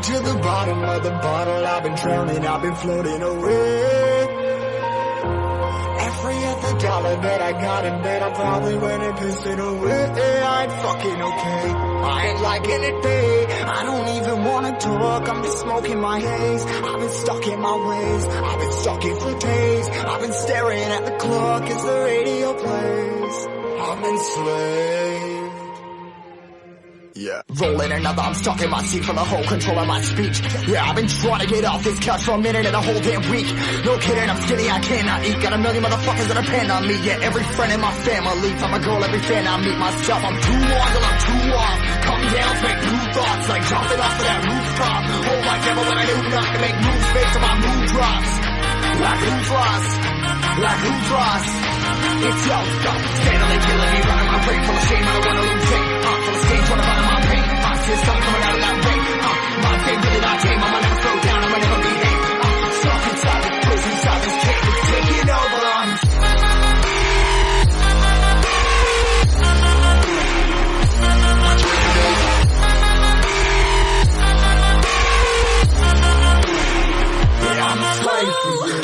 to the bottom of the bottle, I've been drowning, I've been floating away. Every other dollar that I got in bed, I probably went and pissed it away. I ain't fucking okay, I ain't liking it, babe. I don't even wanna talk, I'm just smoking my haze. I've been stuck in my ways, I've been stuck in for days. I've been staring at the clock as the radio plays. I'm enslaved. Yeah. Rolling another, I'm stuck in my seat for the whole control of my speech. Yeah, I've been trying to get off this couch for a minute and a whole damn week. No kidding, I'm skinny, I cannot eat. Got a million motherfuckers that depend on me. Yeah, every friend in my family. From a girl, every fan I meet myself. I'm too on till I'm too off. Come down, make new thoughts, like jumping off of that rooftop. Hold my devil when I do not to make moves based on my mood drops. Like who's lost? Like who's lost? It's your stuff. Steadily killing me, running my brain full of shame. I don't wanna lose it. Full of stage, trying to find my pain. I see something coming out of that rain. My game really not tame. I'ma never slow down. I'ma never be late. Stuck inside this prison, inside this cage. It's taking over. Yeah, I'm a slave for you.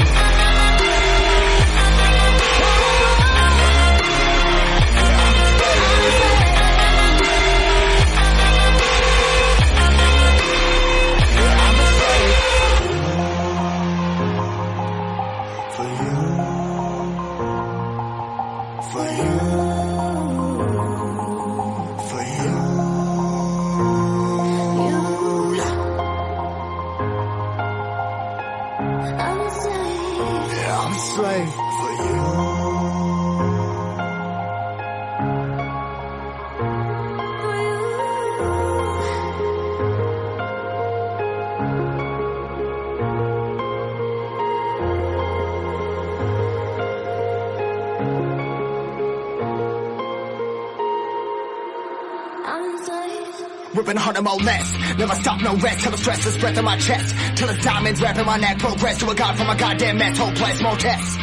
Ripping hard and more less. Never stop, no rest. Till the stress is breath in my chest. Till the diamonds wrapping my neck. Progress to a god from a goddamn mess. Hopeless, more tests.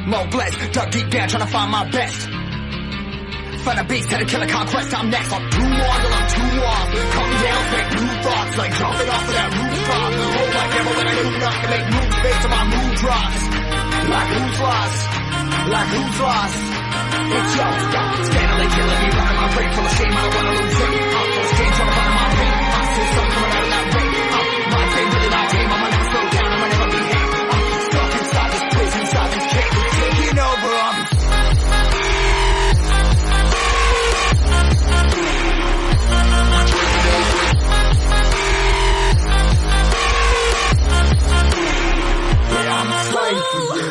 More blessed. Dug deep down trying to find my best. Find a beast, head to kill a conquest. I'm next. I'm too on till I'm too off. Come down, make new thoughts. Like jumping off of that rooftop. Hold my devil when I do not to make moves based on my mood drops. Like who's lost? Like who's lost? It's your stuff. Steadily killing me, running my brain full of shame. I don't wanna lose it. I'm full of stage, trying to find my pain. I see something coming out of that rain. My game really not tame. I'ma never slow down. I'ma never be late. Stuck inside this prison, inside this cage. It's taking over. Yeah, I'm a slave for you.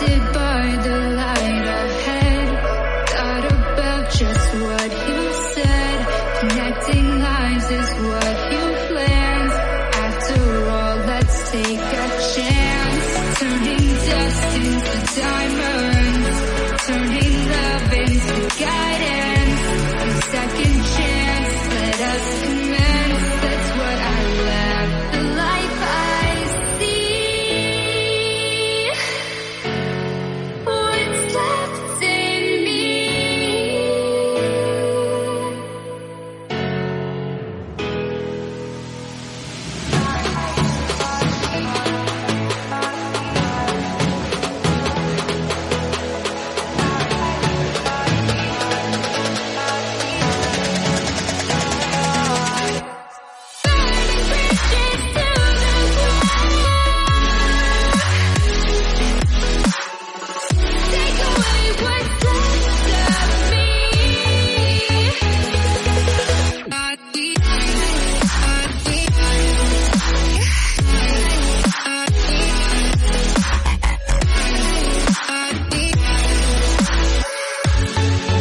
blinded by the light ahead. Thought about just what you said. Connecting lives is what you planned. After all, let's take a chance. Turning dust into diamonds. Turning love into guidance. A second chance, let us commence. That's what I love. The life I see. What's left in me? Take away what's left of me.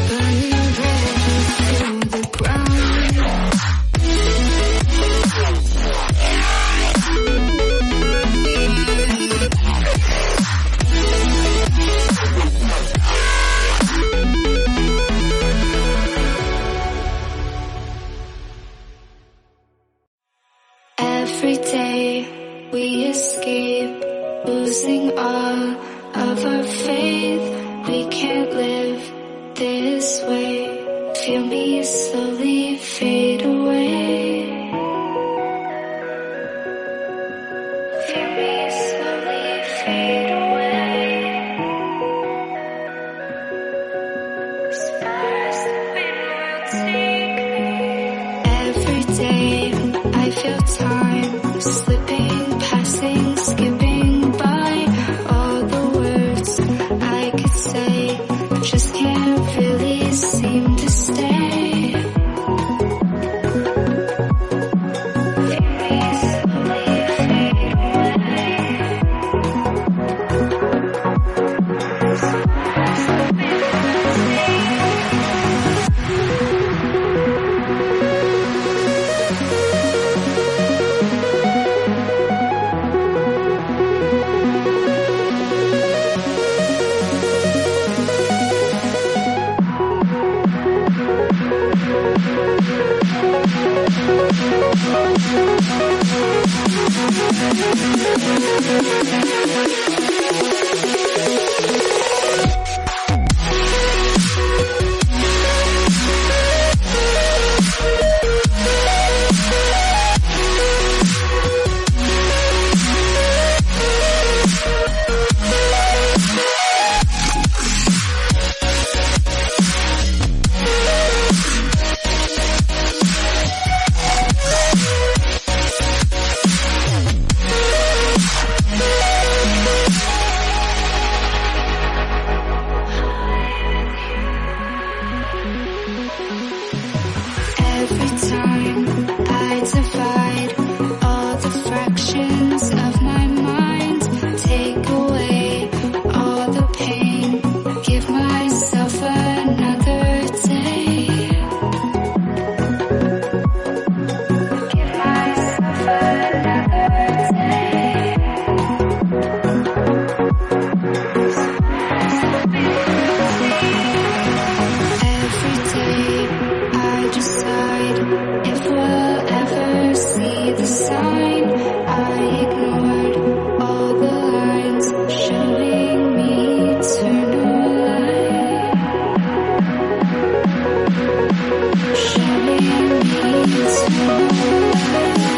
Burning bridges to the ground. Every day we escape, losing all of our faith. We can't live this way. Feel me slowly fade away. Feel me slowly fade away. Stars the wind will take me. Every day I feel time slipping, passing, skipping by. All the words I could say just can't really seem to stay. Feel me slowly fade away. Stars the wind will take Every time I divide all the fractions of my mind, take away all the pain, give myself another day. Give myself another day. Every day I decide if we'll ever see the sign. I ignored all the lines showing me eternal light. Showing me eternal light.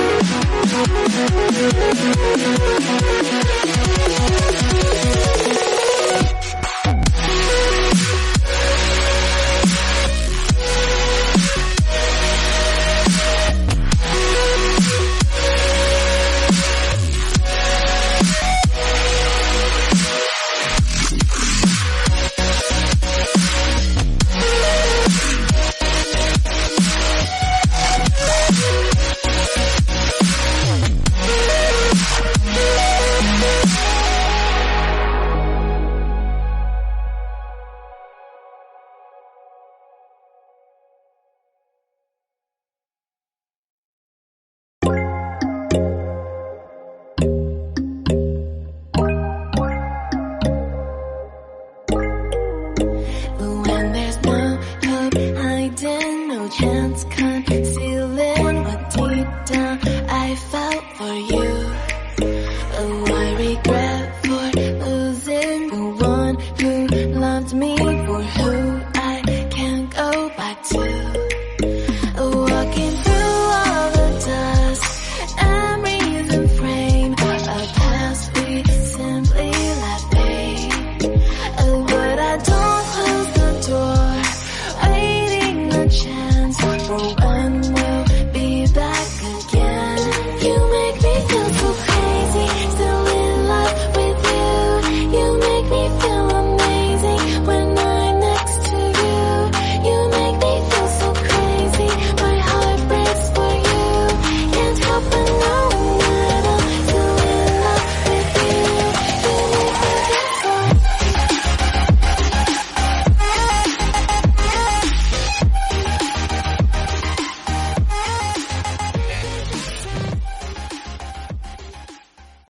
me.